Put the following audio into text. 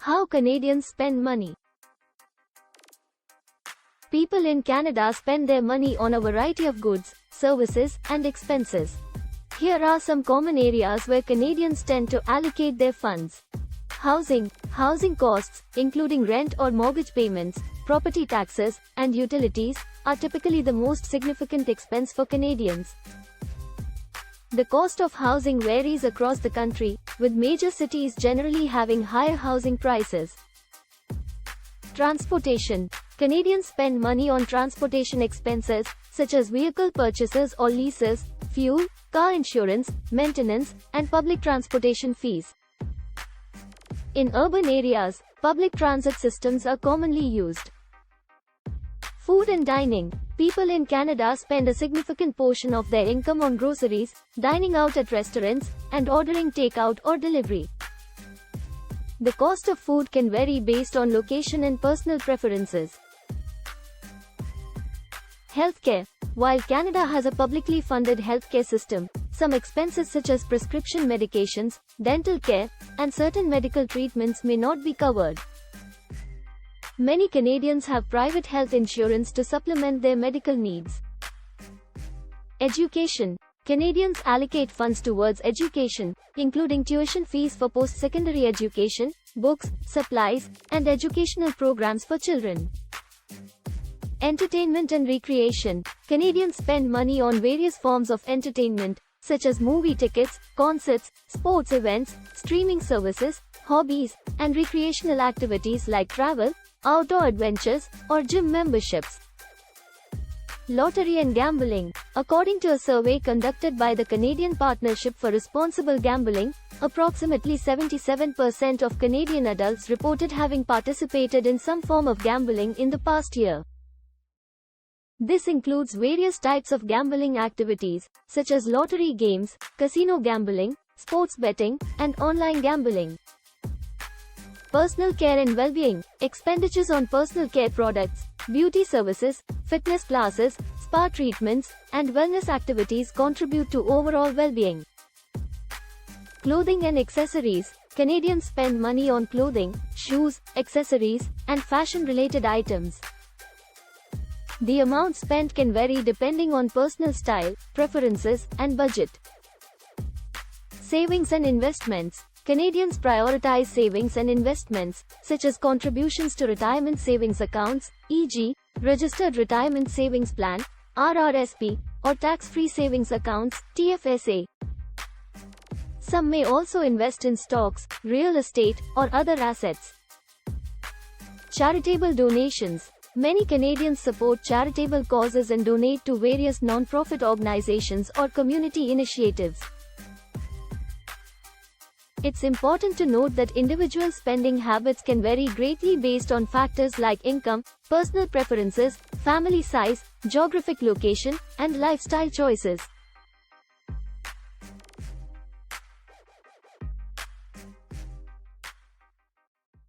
How Canadians spend money. People in Canada spend their money on a variety of goods, services, and expenses. Here are some common areas where Canadians tend to allocate their funds. Housing. Housing costs, including rent or mortgage payments, property taxes, and utilities, are typically the most significant expense for Canadians. The cost of housing varies across the country, with major cities generally having higher housing prices. Transportation. Canadians spend money on transportation expenses, such as vehicle purchases or leases, fuel, car insurance, maintenance, and public transportation fees. In urban areas, public transit systems are commonly used. Food and dining. People in Canada spend a significant portion of their income on groceries, dining out at restaurants, and ordering takeout or delivery. The cost of food can vary based on location and personal preferences. Healthcare. While Canada has a publicly funded healthcare system, some expenses such as prescription medications, dental care, and certain medical treatments may not be covered. Many Canadians have private health insurance to supplement their medical needs. Education. Canadians allocate funds towards education, including tuition fees for post-secondary education, books, supplies, and educational programs for children. Entertainment and recreation. Canadians spend money on various forms of entertainment, such as movie tickets, concerts, sports events, streaming services, hobbies, and recreational activities like travel, outdoor adventures, or gym memberships. Lottery and gambling. According to a survey conducted by the Canadian Partnership for Responsible Gambling, approximately 77% of Canadian adults reported having participated in some form of gambling in the past year. This includes various types of gambling activities, such as lottery games, casino gambling, sports betting, and online gambling. Personal care and well-being. Expenditures on personal care products, beauty services, fitness classes, spa treatments, and wellness activities contribute to overall well-being. Clothing and accessories. Canadians spend money on clothing, shoes, accessories, and fashion-related items. The amount spent can vary depending on personal style, preferences, and budget. Savings and investments. Canadians prioritize savings and investments, such as contributions to retirement savings accounts, e.g., Registered Retirement Savings Plan, RRSP, or tax-free savings accounts, TFSA. Some may also invest in stocks, real estate, or other assets. Charitable donations. Many Canadians support charitable causes and donate to various non-profit organizations or community initiatives. It's important to note that individual spending habits can vary greatly based on factors like income, personal preferences, family size, geographic location, and lifestyle choices.